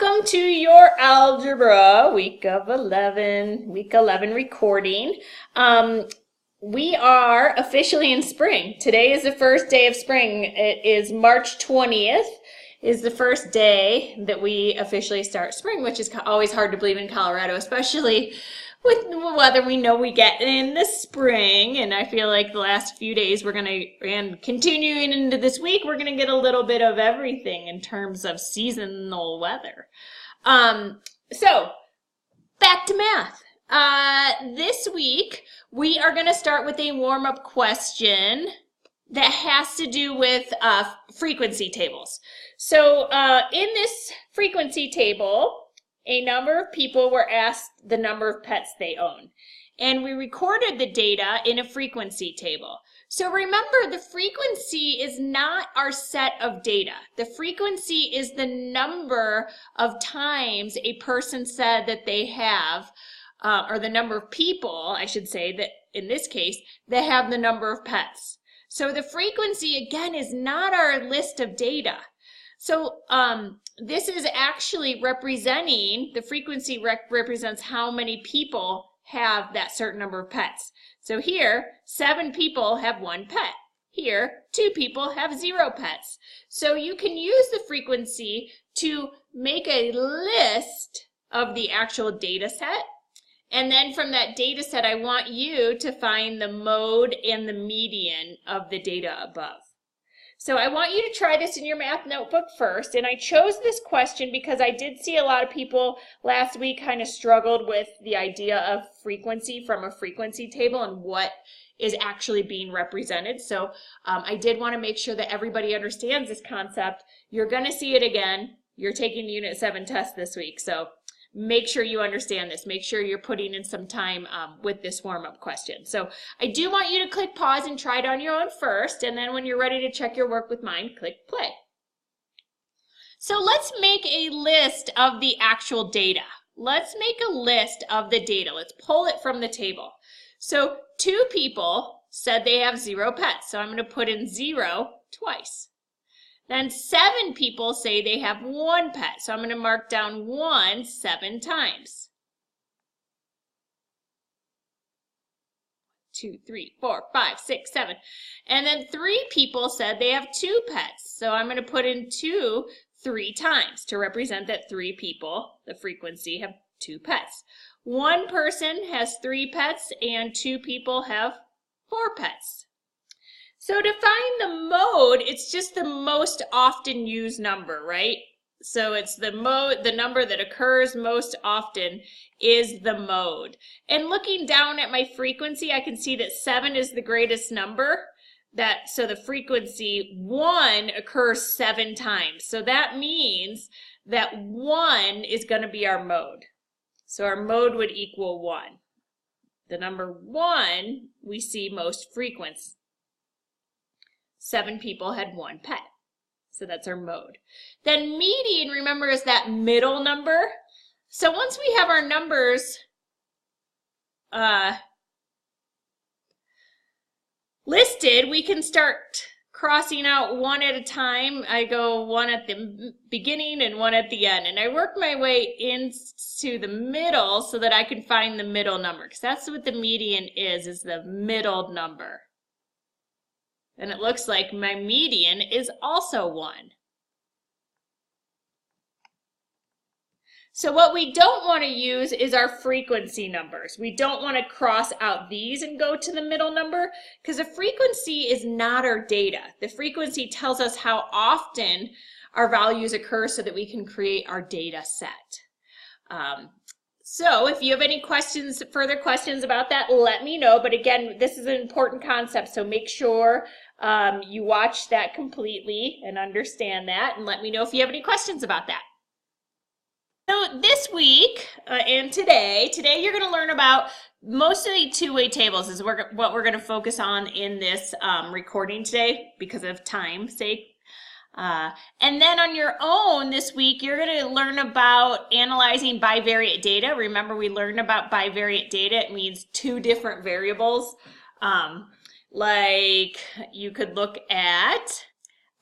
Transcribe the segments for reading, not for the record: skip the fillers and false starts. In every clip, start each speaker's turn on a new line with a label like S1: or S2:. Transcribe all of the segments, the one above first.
S1: Welcome to your algebra week 11 recording. We are officially in spring. Today is the first day of spring. It is March 20th is the first day that we officially start spring, which is always hard to believe in Colorado, especially with the weather we know we get in the spring. And I feel like the last few days and continuing into this week, we're gonna get a little bit of everything in terms of seasonal weather. So back to math. This week, we are gonna start with a warm-up question that has to do with frequency tables. So in this frequency table, a number of people were asked the number of pets they own. And we recorded the data in a frequency table. So remember, the frequency is not our set of data. The frequency is the number of times a person said that they have, or the number of people, I should say, that in this case, they have the number of pets. So the frequency, again, is not our list of data. So this is actually representing, the frequency represents how many people have that certain number of pets. So here, 7 people have 1 pet. Here, 2 people have 0 pets. So you can use the frequency to make a list of the actual data set. And then from that data set, I want you to find the mode and the median of the data above. So I want you to try this in your math notebook first, and I chose this question because I did see a lot of people last week kind of struggled with the idea of frequency from a frequency table and what is actually being represented. So I did want to make sure that everybody understands this concept. You're going to see it again. You're taking the Unit 7 test this week, so make sure you understand this. Make sure you're putting in some time with this warm-up question. So I do want you to click pause and try it on your own first, and then when you're ready to check your work with mine, click play. So let's make a list of the actual data. Let's make a list of the data. Let's pull it from the table. So 2 people said they have 0 pets, so I'm going to put in 0 twice. Then 7 people say they have 1 pet, so I'm going to mark down 1 7 times. 2, 3, 4, 5, 6, 7. And then 3 people said they have 2 pets, so I'm going to put in 2 3 times to represent that 3 people, the frequency, have 2 pets. 1 person has 3 pets and 2 people have 4 pets. So to find the mode, it's just the most often used number, right? So it's the mode, the number that occurs most often is the mode. And looking down at my frequency, I can see that 7 is the greatest number. So the frequency 1 occurs 7 times. So that means that 1 is going to be our mode. So our mode would equal 1. The number 1 we see most frequent. 7 people had 1 pet. So that's our mode. Then median, remember, is that middle number. So once we have our numbers listed, we can start crossing out 1 at a time. I go 1 at the beginning and 1 at the end. And I work my way into the middle so that I can find the middle number. Because that's what the median is the middle number. And it looks like my median is also 1. So what we don't want to use is our frequency numbers. We don't want to cross out these and go to the middle number because a frequency is not our data. The frequency tells us how often our values occur so that we can create our data set. So if you have any questions, further questions about that, let me know. But again, this is an important concept, so make sure you watch that completely and understand that, and let me know if you have any questions about that. So this week and today you're going to learn about mostly two-way tables is what we're going to focus on in this recording today because of time's sake. And then on your own this week, you're going to learn about analyzing bivariate data. Remember, we learned about bivariate data. It means 2 different variables. Like you could look at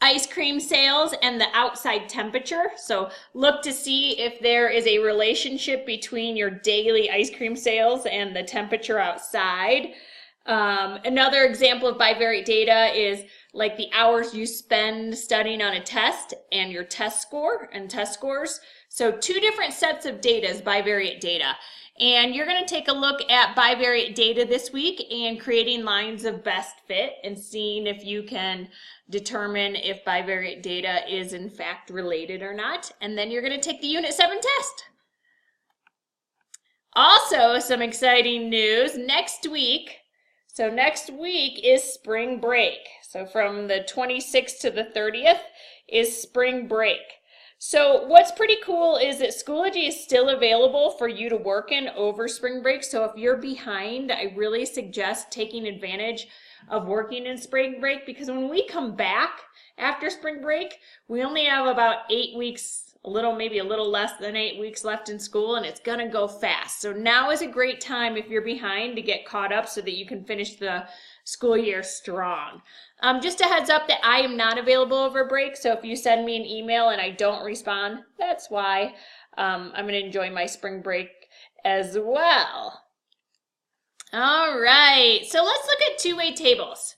S1: ice cream sales and the outside temperature. So look to see if there is a relationship between your daily ice cream sales and the temperature outside. Another example of bivariate data is like the hours you spend studying on a test and your test score and test scores. So two different sets of data is bivariate data. And you're going to take a look at bivariate data this week and creating lines of best fit and seeing if you can determine if bivariate data is in fact related or not. And then you're going to take the Unit 7 test. Also, some exciting news next week. So next week is spring break. So from the 26th to the 30th is spring break. So what's pretty cool is that Schoology is still available for you to work in over spring break. So if you're behind, I really suggest taking advantage of working in spring break, because when we come back after spring break, we only have about 8 weeks, maybe a little less than 8 weeks left in school, and it's gonna go fast. So now is a great time if you're behind to get caught up so that you can finish the school year strong. Just a heads up that I am not available over break, so if you send me an email and I don't respond, that's why. I'm going to enjoy my spring break as well. All right, so let's look at two-way tables.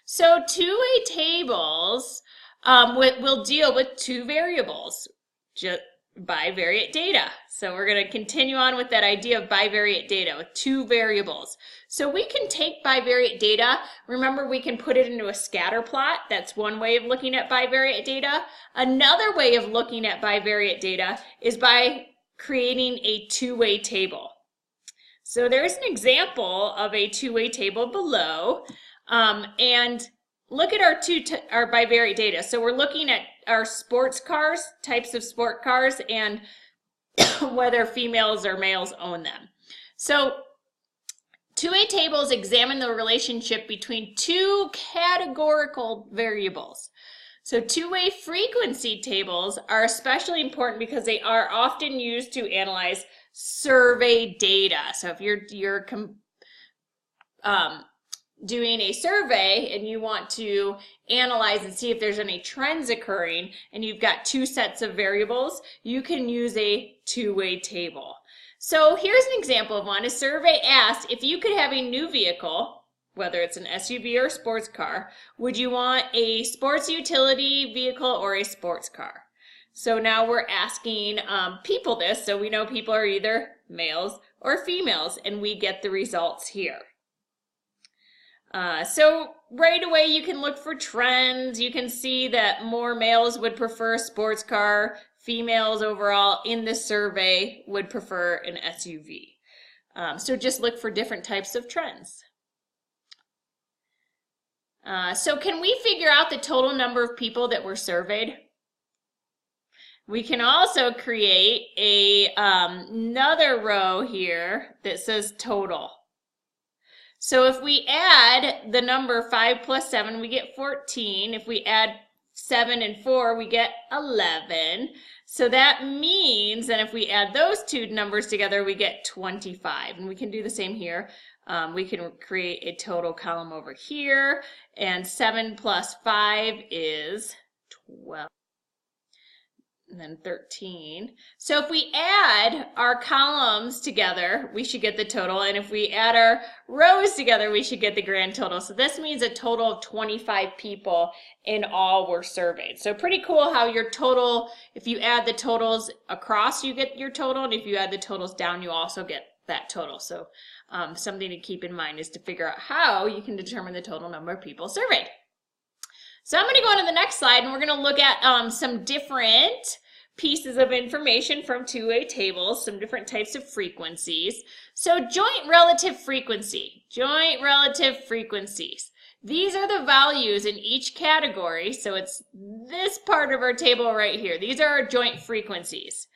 S1: So two-way tables will deal with two variables, just bivariate data. So we're going to continue on with that idea of bivariate data with two variables. So we can take bivariate data, remember we can put it into a scatter plot. That's one way of looking at bivariate data. Another way of looking at bivariate data is by creating a two-way table. So there's an example of a two-way table below, and look at our bivariate data. So we're looking at our sports cars, types of sport cars, and whether females or males own them. So two-way tables examine the relationship between two categorical variables. So two-way frequency tables are especially important because they are often used to analyze survey data. So if you're doing a survey and you want to analyze and see if there's any trends occurring and you've got two sets of variables, you can use a two-way table. So here's an example of one. A survey asked if you could have a new vehicle, whether it's an SUV or a sports car, would you want a sports utility vehicle or a sports car? So now we're asking people this, so we know people are either males or females, and we get the results here. So right away you can look for trends. You can see that more males would prefer a sports car. Females overall in this survey would prefer an SUV. So just look for different types of trends. So can we figure out the total number of people that were surveyed? We can also create another row here that says total. So if we add the number 5 plus 7, we get 14. If we add 7 and 4, we get 11. So that means that if we add those two numbers together, we get 25. And we can do the same here. We can create a total column over here. And 7 plus 5 is 12. And then 13. So if we add our columns together, we should get the total. And if we add our rows together, we should get the grand total. So this means a total of 25 people in all were surveyed. So pretty cool how your total, if you add the totals across, you get your total. And if you add the totals down, you also get that total. So something to keep in mind is to figure out how you can determine the total number of people surveyed. So I'm going to go on to the next slide, and we're going to look at some different pieces of information from two-way tables, some different types of frequencies. So joint relative frequency, joint relative frequencies. These are the values in each category. So it's this part of our table right here. These are our joint frequencies.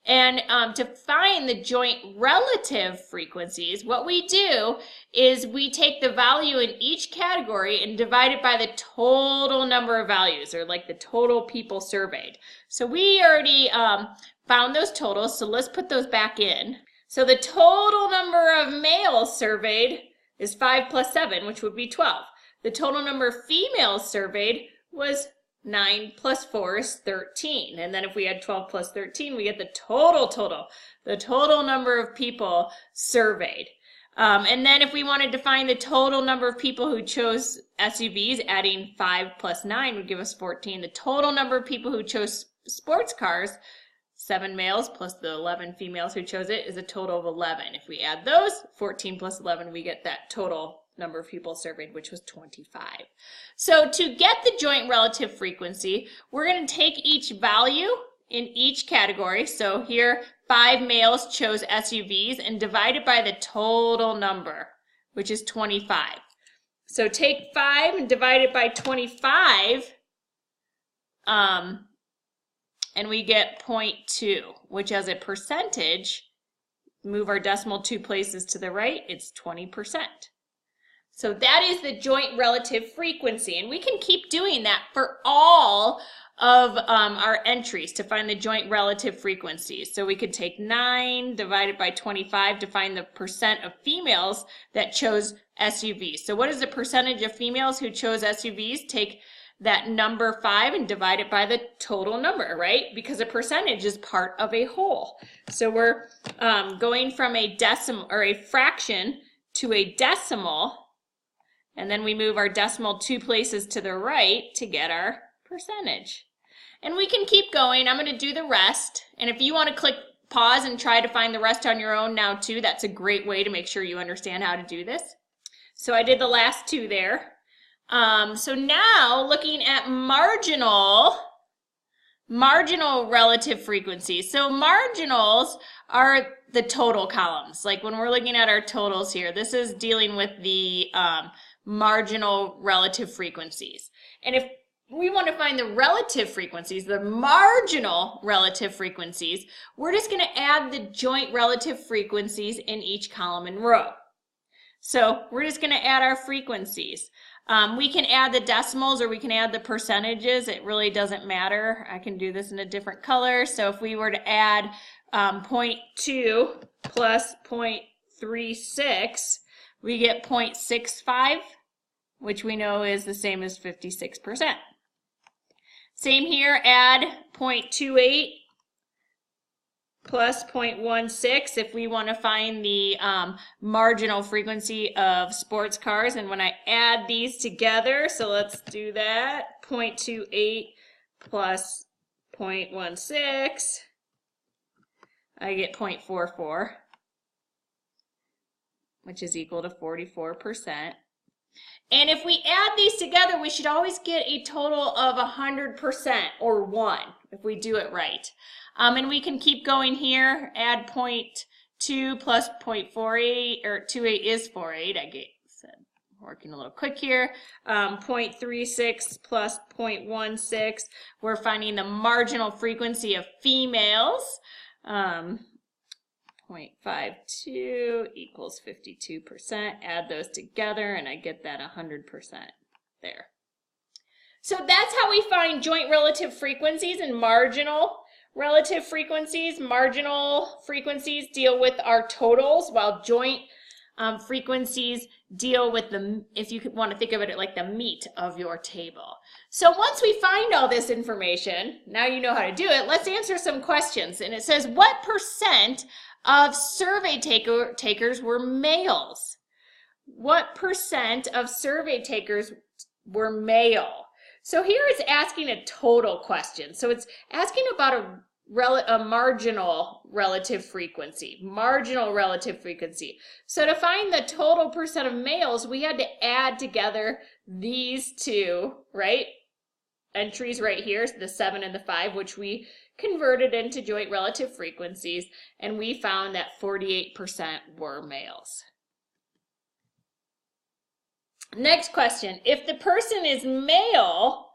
S1: And to find the joint relative frequencies, what we do is we take the value in each category and divide it by the total number of values, or like the total people surveyed. So we already found those totals, so let's put those back in. So the total number of males surveyed is 5 plus 7, which would be 12. The total number of females surveyed was 9 plus 4 is 13. And then if we add 12 plus 13, we get the total number of people surveyed. And then if we wanted to find the total number of people who chose SUVs, adding 5 plus 9 would give us 14. The total number of people who chose sports cars, 7 males plus the 11 females who chose it, is a total of 11. If we add those, 14 plus 11, we get that total number of people surveyed, which was 25. So to get the joint relative frequency, we're going to take each value in each category. So here, 5 males chose SUVs and divide it by the total number, which is 25. So take 5 and divide it by 25, and we get 0.2, which as a percentage, move our decimal 2 places to the right, it's 20%. So that is the joint relative frequency, and we can keep doing that for all of our entries to find the joint relative frequencies. So we could take 9 divided by 25 to find the percent of females that chose SUVs. So what is the percentage of females who chose SUVs? Take that number 5 and divide it by the total number, right? Because a percentage is part of a whole. So we're going from a decimal or a fraction to a decimal, and then we move our decimal 2 places to the right to get our percentage. And we can keep going. I'm going to do the rest. And if you want to click pause and try to find the rest on your own now too, that's a great way to make sure you understand how to do this. So I did the last 2 there. So now looking at marginal relative frequencies. So marginals are the total columns. Like when we're looking at our totals here, this is dealing with the marginal relative frequencies. And if we want to find the relative frequencies, the marginal relative frequencies, we're just going to add the joint relative frequencies in each column and row. So we're just going to add our frequencies. We can add the decimals or we can add the percentages. It really doesn't matter. I can do this in a different color. So if we were to add 0.2 plus 0.36, we get 0.65, which we know is the same as 56%. Same here, add 0.28 plus 0.16 if we want to find the marginal frequency of sports cars. And when I add these together, so let's do that, 0.28 plus 0.16, I get 0.44, which is equal to 44%. And if we add these together, we should always get a total of 100% or 1 if we do it right. And we can keep going here, add 0.2 plus 0.48, or 28 is 48, I get working a little quick here, 0.36 plus 0.16, we're finding the marginal frequency of females, 0.52 equals 52%, add those together and I get that 100% there. So that's how we find joint relative frequencies and marginal relative frequencies. Marginal frequencies deal with our totals, while joint frequencies deal with the, if you want to think of it like the meat of your table. So once we find all this information, now you know how to do it, let's answer some questions. And it says, what percent of survey takers were males? What percent of survey takers were male? So here it's asking a total question. So it's asking about a marginal relative frequency. Marginal relative frequency. So to find the total percent of males, we had to add together these two, right? Entries right here, the 7 and the 5, which we converted into joint relative frequencies, and we found that 48% were males. Next question, if the person is male,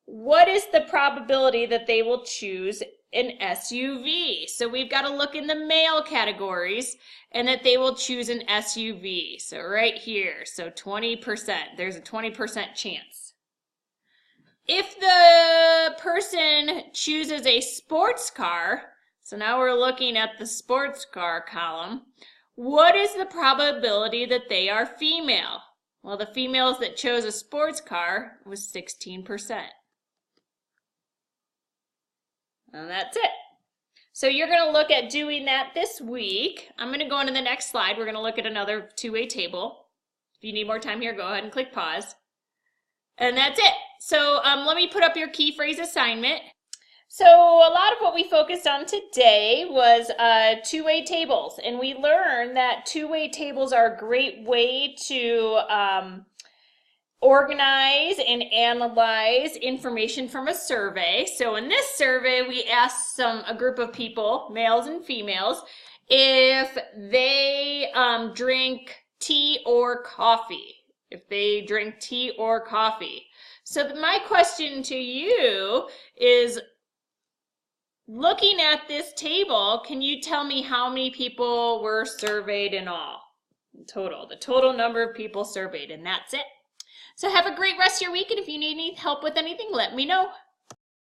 S1: what is the probability that they will choose an SUV? So we've got to look in the male categories and that they will choose an SUV. So right here, so 20%, there's a 20% chance. If the person chooses a sports car, so now we're looking at the sports car column, what is the probability that they are female? Well, the females that chose a sports car was 16%. And that's it. So you're going to look at doing that this week. I'm going to go into the next slide. We're going to look at another two-way table. If you need more time here, go ahead and click pause. And that's it. So let me put up your key phrase assignment. So a lot of what we focused on today was two-way tables. And we learned that two-way tables are a great way to organize and analyze information from a survey. So in this survey, we asked a group of people, males and females, if they drink tea or coffee. If they drink tea or coffee. So my question to you is, looking at this table, can you tell me how many people were surveyed in all? The total number of people surveyed, and that's it. So have a great rest of your week, and if you need any help with anything, let me know.